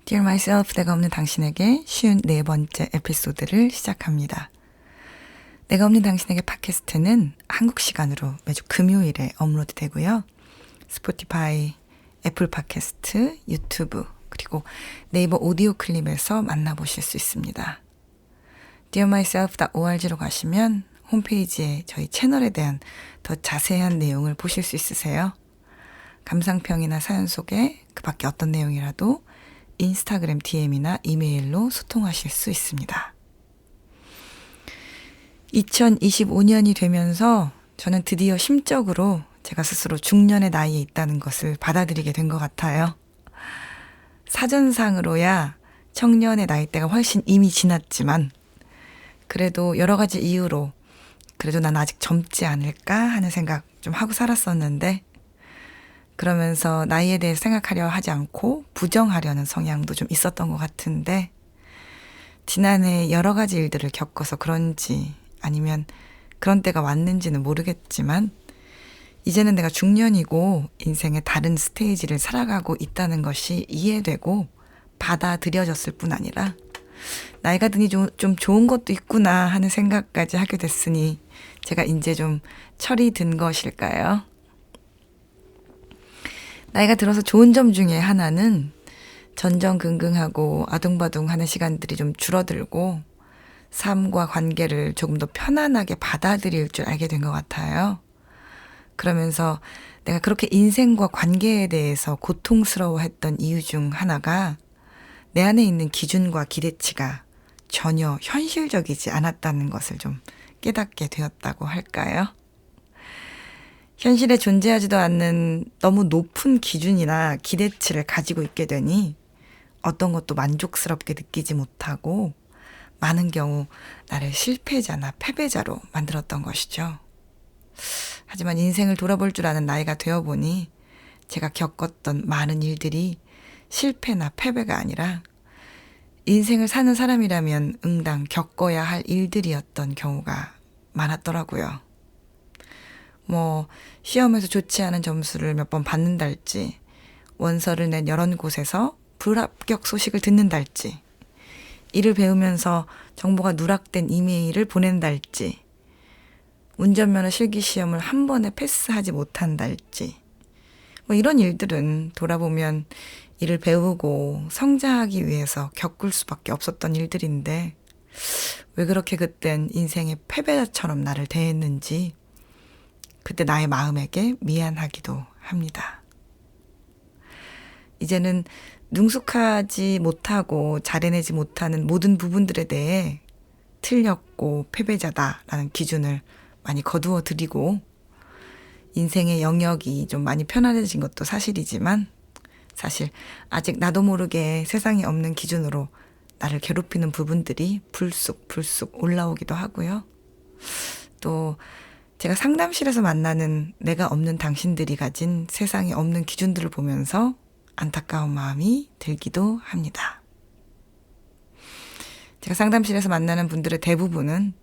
Dear Myself, 내가 없는 당신에게 쉬운 네 번째 에피소드를 시작합니다. 내가 없는 당신에게 팟캐스트는 한국 시간으로 매주 금요일에 업로드되고요. 스포티파이, 애플 팟캐스트, 유튜브, 그리고 네이버 오디오 클립에서 만나보실 수 있습니다. dearmyself.org로 가시면 홈페이지에 저희 채널에 대한 더 자세한 내용을 보실 수 있으세요. 감상평이나 사연 속에 그 밖에 어떤 내용이라도 인스타그램 DM이나 이메일로 소통하실 수 있습니다. 2025년이 되면서 저는 드디어 심적으로 제가 스스로 중년의 나이에 있다는 것을 받아들이게 된 것 같아요. 사전상으로야 청년의 나이대가 훨씬 이미 지났지만 그래도 여러 가지 이유로 그래도 난 아직 젊지 않을까 하는 생각 좀 하고 살았었는데 그러면서 나이에 대해 생각하려 하지 않고 부정하려는 성향도 좀 있었던 것 같은데 지난해 여러 가지 일들을 겪어서 그런지 아니면 그런 때가 왔는지는 모르겠지만 이제는 내가 중년이고 인생의 다른 스테이지를 살아가고 있다는 것이 이해되고 받아들여졌을 뿐 아니라 나이가 드니 좀 좋은 것도 있구나 하는 생각까지 하게 됐으니 제가 이제 좀 철이 든 것일까요? 나이가 들어서 좋은 점 중에 하나는 전전긍긍하고 아둥바둥하는 시간들이 좀 줄어들고 삶과 관계를 조금 더 편안하게 받아들일 줄 알게 된 것 같아요. 그러면서 내가 그렇게 인생과 관계에 대해서 고통스러워했던 이유 중 하나가 내 안에 있는 기준과 기대치가 전혀 현실적이지 않았다는 것을 좀 깨닫게 되었다고 할까요? 현실에 존재하지도 않는 너무 높은 기준이나 기대치를 가지고 있게 되니 어떤 것도 만족스럽게 느끼지 못하고 많은 경우 나를 실패자나 패배자로 만들었던 것이죠. 하지만 인생을 돌아볼 줄 아는 나이가 되어보니 제가 겪었던 많은 일들이 실패나 패배가 아니라 인생을 사는 사람이라면 응당 겪어야 할 일들이었던 경우가 많았더라고요. 시험에서 좋지 않은 점수를 몇 번 받는달지, 원서를 낸 여러 곳에서 불합격 소식을 듣는달지, 일을 배우면서 정보가 누락된 이메일을 보낸달지, 운전면허 실기시험을 한 번에 패스하지 못한달지, 이런 일들은 돌아보면 일을 배우고 성장하기 위해서 겪을 수밖에 없었던 일들인데 왜 그렇게 그땐 인생의 패배자처럼 나를 대했는지 그때 나의 마음에게 미안하기도 합니다. 이제는 능숙하지 못하고 잘해내지 못하는 모든 부분들에 대해 틀렸고 패배자다라는 기준을 많이 거두어 드리고 인생의 영역이 좀 많이 편안해진 것도 사실이지만 사실 아직 나도 모르게 세상에 없는 기준으로 나를 괴롭히는 부분들이 불쑥 올라오기도 하고요. 또 제가 상담실에서 만나는 내가 없는 당신들이 가진 세상에 없는 기준들을 보면서 안타까운 마음이 들기도 합니다. 제가 상담실에서 만나는 분들의 대부분은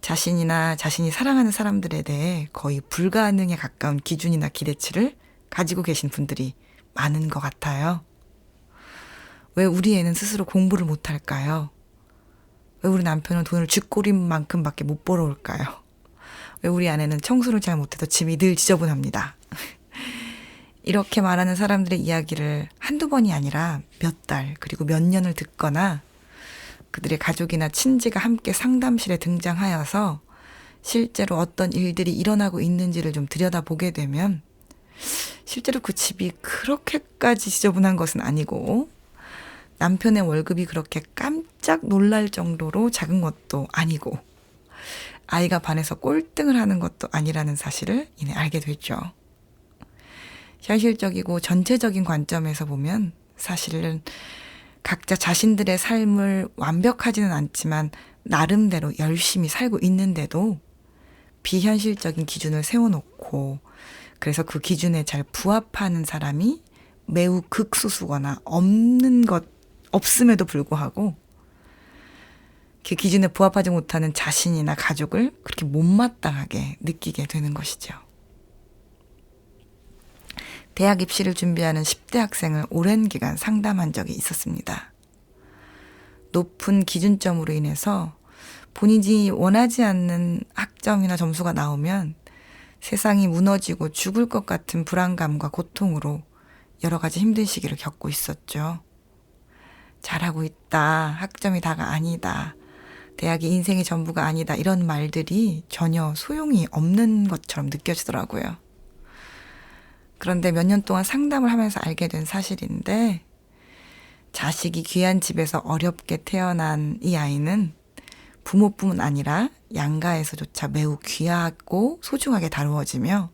자신이나 자신이 사랑하는 사람들에 대해 거의 불가능에 가까운 기준이나 기대치를 가지고 계신 분들이 많은 것 같아요. 왜 우리 애는 스스로 공부를 못할까요? 왜 우리 남편은 돈을 쥐꼬리만큼밖에 못 벌어올까요? 왜 우리 아내는 청소를 잘 못해도 집이 늘 지저분합니다. 이렇게 말하는 사람들의 이야기를 한두 번이 아니라 몇 달 그리고 몇 년을 듣거나 그들의 가족이나 친지가 함께 상담실에 등장하여서 실제로 어떤 일들이 일어나고 있는지를 좀 들여다보게 되면 실제로 그 집이 그렇게까지 지저분한 것은 아니고 남편의 월급이 그렇게 깜짝 놀랄 정도로 작은 것도 아니고 아이가 반에서 꼴등을 하는 것도 아니라는 사실을 이내 알게 됐죠. 현실적이고 전체적인 관점에서 보면 사실은 각자 자신들의 삶을 완벽하지는 않지만 나름대로 열심히 살고 있는데도 비현실적인 기준을 세워놓고 그래서 그 기준에 잘 부합하는 사람이 매우 극소수거나 없음에도 불구하고 그 기준에 부합하지 못하는 자신이나 가족을 그렇게 못마땅하게 느끼게 되는 것이죠. 대학 입시를 준비하는 10대 학생을 오랜 기간 상담한 적이 있었습니다. 높은 기준점으로 인해서 본인이 원하지 않는 학점이나 점수가 나오면 세상이 무너지고 죽을 것 같은 불안감과 고통으로 여러 가지 힘든 시기를 겪고 있었죠. 잘하고 있다, 학점이 다가 아니다, 대학이 인생의 전부가 아니다, 이런 말들이 전혀 소용이 없는 것처럼 느껴지더라고요. 그런데 몇 년 동안 상담을 하면서 알게 된 사실인데, 자식이 귀한 집에서 어렵게 태어난 이 아이는 부모뿐만 아니라 양가에서조차 매우 귀하고 소중하게 다루어지며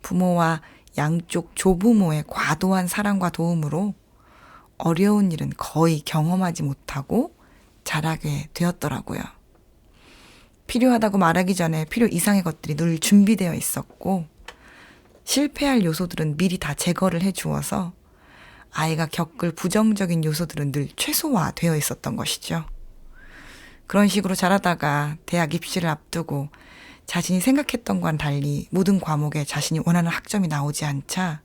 부모와 양쪽 조부모의 과도한 사랑과 도움으로 어려운 일은 거의 경험하지 못하고 자라게 되었더라고요. 필요하다고 말하기 전에 필요 이상의 것들이 늘 준비되어 있었고 실패할 요소들은 미리 다 제거를 해주어서 아이가 겪을 부정적인 요소들은 늘 최소화되어 있었던 것이죠. 그런 식으로 자라다가 대학 입시를 앞두고 자신이 생각했던 것과는 달리 모든 과목에 자신이 원하는 학점이 나오지 않자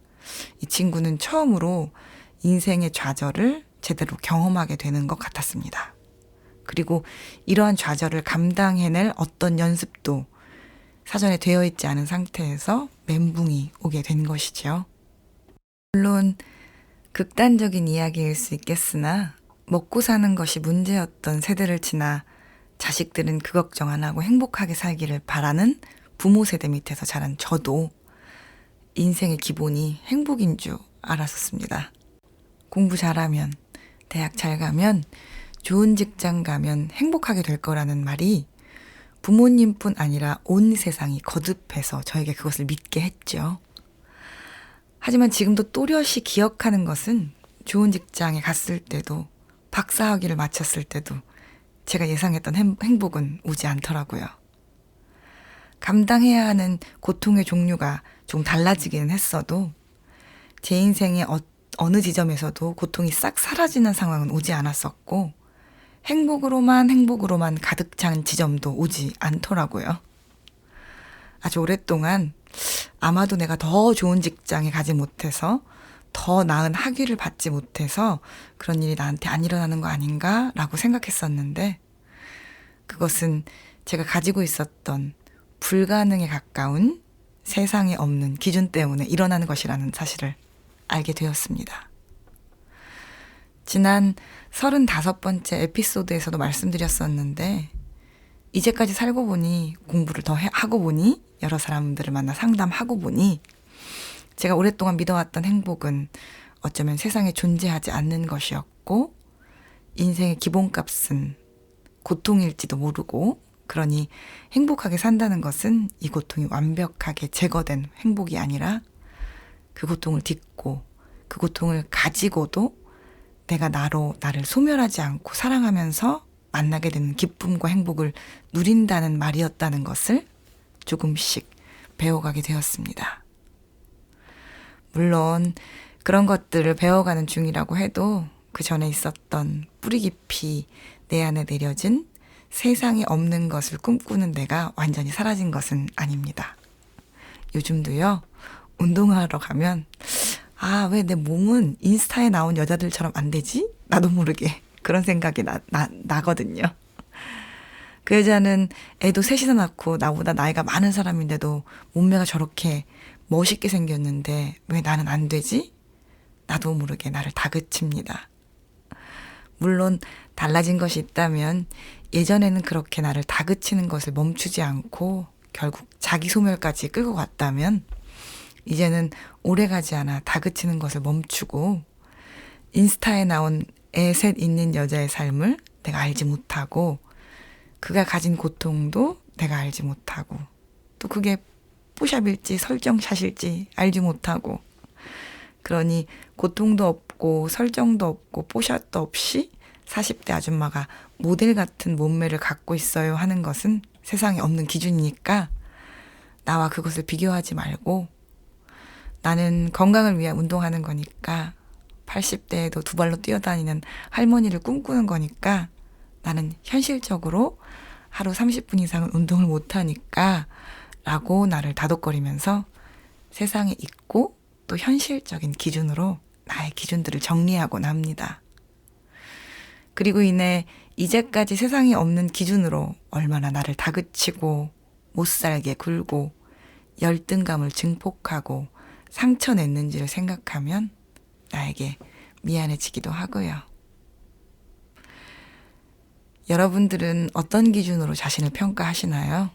이 친구는 처음으로 인생의 좌절을 제대로 경험하게 되는 것 같았습니다. 그리고 이러한 좌절을 감당해낼 어떤 연습도 사전에 되어 있지 않은 상태에서 멘붕이 오게 된 것이죠. 물론 극단적인 이야기일 수 있겠으나 먹고 사는 것이 문제였던 세대를 지나 자식들은 그 걱정 안 하고 행복하게 살기를 바라는 부모 세대 밑에서 자란 저도 인생의 기본이 행복인 줄 알았었습니다. 공부 잘하면, 대학 잘 가면, 좋은 직장 가면 행복하게 될 거라는 말이 부모님뿐 아니라 온 세상이 거듭해서 저에게 그것을 믿게 했죠. 하지만 지금도 또렷이 기억하는 것은 좋은 직장에 갔을 때도 박사학위를 마쳤을 때도 제가 예상했던 행복은 오지 않더라고요. 감당해야 하는 고통의 종류가 좀 달라지기는 했어도 제 인생의 어느 지점에서도 고통이 싹 사라지는 상황은 오지 않았었고 행복으로만 가득 찬 지점도 오지 않더라고요. 아주 오랫동안 아마도 내가 더 좋은 직장에 가지 못해서 더 나은 학위를 받지 못해서 그런 일이 나한테 안 일어나는 거 아닌가 라고 생각했었는데 그것은 제가 가지고 있었던 불가능에 가까운 세상에 없는 기준 때문에 일어나는 것이라는 사실을 알게 되었습니다. 지난 35번째 에피소드에서도 말씀드렸었는데 이제까지 살고 보니 공부를 더 하고 보니 여러 사람들을 만나 상담하고 보니 제가 오랫동안 믿어왔던 행복은 어쩌면 세상에 존재하지 않는 것이었고 인생의 기본값은 고통일지도 모르고 그러니 행복하게 산다는 것은 이 고통이 완벽하게 제거된 행복이 아니라 그 고통을 딛고 그 고통을 가지고도 내가 나를 소멸하지 않고 사랑하면서 만나게 되는 기쁨과 행복을 누린다는 말이었다는 것을 조금씩 배워가게 되었습니다. 물론 그런 것들을 배워가는 중이라고 해도 그 전에 있었던 뿌리 깊이 내 안에 내려진 세상에 없는 것을 꿈꾸는 내가 완전히 사라진 것은 아닙니다. 요즘도요, 운동하러 가면 왜 내 몸은 인스타에 나온 여자들처럼 안 되지? 나도 모르게 그런 생각이 나거든요. 그 여자는 애도 셋이나 낳고 나보다 나이가 많은 사람인데도 몸매가 저렇게 멋있게 생겼는데 왜 나는 안 되지? 나도 모르게 나를 다그칩니다. 물론 달라진 것이 있다면 예전에는 그렇게 나를 다그치는 것을 멈추지 않고 결국 자기 소멸까지 끌고 갔다면 이제는 오래가지 않아 다그치는 것을 멈추고 인스타에 나온 애 셋 있는 여자의 삶을 내가 알지 못하고 그가 가진 고통도 내가 알지 못하고 또 그게 뽀샵일지 설정샷일지 알지 못하고 그러니 고통도 없고 설정도 없고 뽀샷도 없이 40대 아줌마가 모델 같은 몸매를 갖고 있어요 하는 것은 세상에 없는 기준이니까 나와 그것을 비교하지 말고 나는 건강을 위해 운동하는 거니까 80대에도 두 발로 뛰어다니는 할머니를 꿈꾸는 거니까 나는 현실적으로 하루 30분 이상은 운동을 못하니까 라고 나를 다독거리면서 세상에 있고 또 현실적인 기준으로 나의 기준들을 정리하곤 합니다. 그리고 이내 이제까지 세상에 없는 기준으로 얼마나 나를 다그치고 못살게 굴고 열등감을 증폭하고 상처냈는지를 생각하면 나에게 미안해지기도 하고요. 여러분들은 어떤 기준으로 자신을 평가하시나요?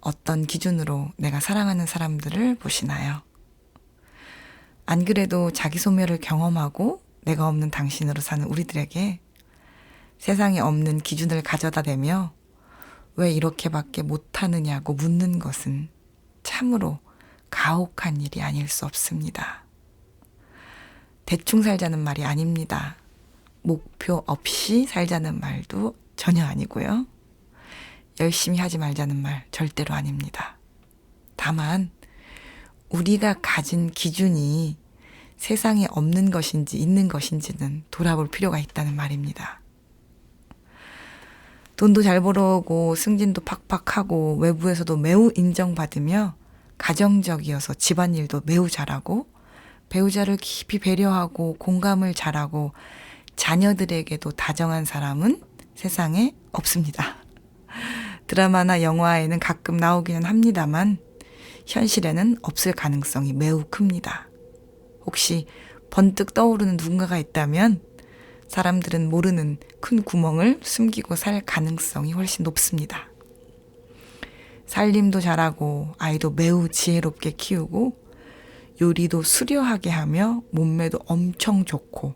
어떤 기준으로 내가 사랑하는 사람들을 보시나요? 안 그래도 자기 소멸을 경험하고 내가 없는 당신으로 사는 우리들에게 세상에 없는 기준을 가져다 대며 왜 이렇게밖에 못하느냐고 묻는 것은 참으로 가혹한 일이 아닐 수 없습니다. 대충 살자는 말이 아닙니다. 목표 없이 살자는 말도 전혀 아니고요. 열심히 하지 말자는 말 절대로 아닙니다. 다만 우리가 가진 기준이 세상에 없는 것인지 있는 것인지는 돌아볼 필요가 있다는 말입니다. 돈도 잘 벌어오고 승진도 팍팍하고 외부에서도 매우 인정받으며 가정적이어서 집안일도 매우 잘하고 배우자를 깊이 배려하고 공감을 잘하고 자녀들에게도 다정한 사람은 세상에 없습니다. 드라마나 영화에는 가끔 나오기는 합니다만 현실에는 없을 가능성이 매우 큽니다. 혹시 번뜩 떠오르는 누군가가 있다면 사람들은 모르는 큰 구멍을 숨기고 살 가능성이 훨씬 높습니다. 살림도 잘하고 아이도 매우 지혜롭게 키우고 요리도 수려하게 하며 몸매도 엄청 좋고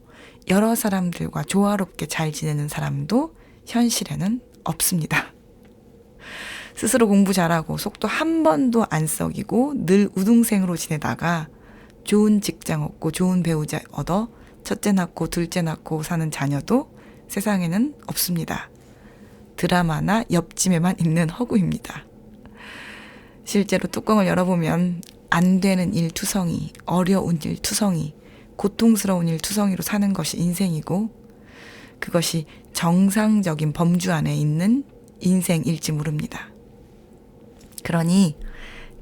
여러 사람들과 조화롭게 잘 지내는 사람도 현실에는 없습니다. 스스로 공부 잘하고 속도 한 번도 안 썩이고 늘 우등생으로 지내다가 좋은 직장 얻고 좋은 배우자 얻어 첫째 낳고 둘째 낳고 사는 자녀도 세상에는 없습니다. 드라마나 옆집에만 있는 허구입니다. 실제로 뚜껑을 열어보면 안 되는 일 투성이, 어려운 일 투성이, 고통스러운 일 투성이로 사는 것이 인생이고 그것이 정상적인 범주 안에 있는 인생일지 모릅니다. 그러니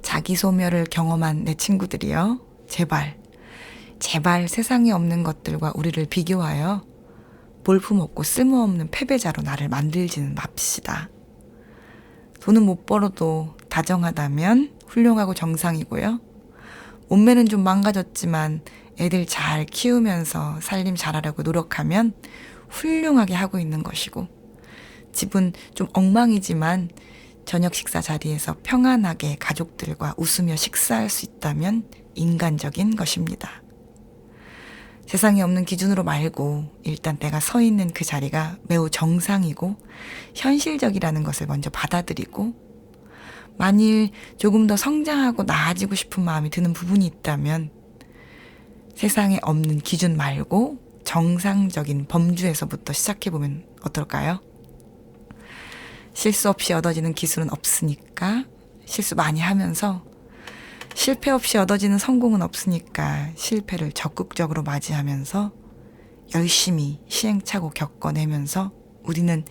자기 소멸을 경험한 내 친구들이요. 제발 세상에 없는 것들과 우리를 비교하여 볼품없고 쓸모없는 패배자로 나를 만들지는 맙시다. 돈은 못 벌어도 다정하다면 훌륭하고 정상이고요. 몸매는 좀 망가졌지만 애들 잘 키우면서 살림 잘하려고 노력하면 훌륭하게 하고 있는 것이고 집은 좀 엉망이지만 저녁 식사 자리에서 평안하게 가족들과 웃으며 식사할 수 있다면 인간적인 것입니다. 세상에 없는 기준으로 말고 일단 내가 서 있는 그 자리가 매우 정상이고 현실적이라는 것을 먼저 받아들이고 만일 조금 더 성장하고 나아지고 싶은 마음이 드는 부분이 있다면 세상에 없는 기준 말고 정상적인 범주에서부터 시작해보면 어떨까요? 실수 없이 얻어지는 기술은 없으니까 실수 많이 하면서 실패 없이 얻어지는 성공은 없으니까 실패를 적극적으로 맞이하면서 열심히 시행착오 겪어내면서 우리는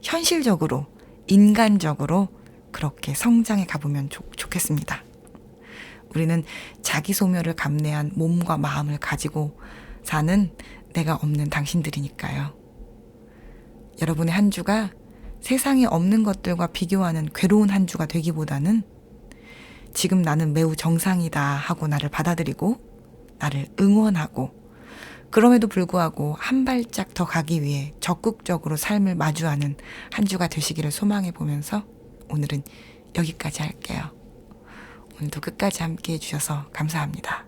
현실적으로 인간적으로 그렇게 성장해 가보면 좋겠습니다. 우리는 자기 소멸을 감내한 몸과 마음을 가지고 사는 내가 없는 당신들이니까요. 여러분의 한 주가 세상에 없는 것들과 비교하는 괴로운 한 주가 되기보다는 지금 나는 매우 정상이다 하고 나를 받아들이고 나를 응원하고 그럼에도 불구하고 한 발짝 더 가기 위해 적극적으로 삶을 마주하는 한 주가 되시기를 소망해 보면서 오늘은 여기까지 할게요. 오늘도 끝까지 함께 해주셔서 감사합니다.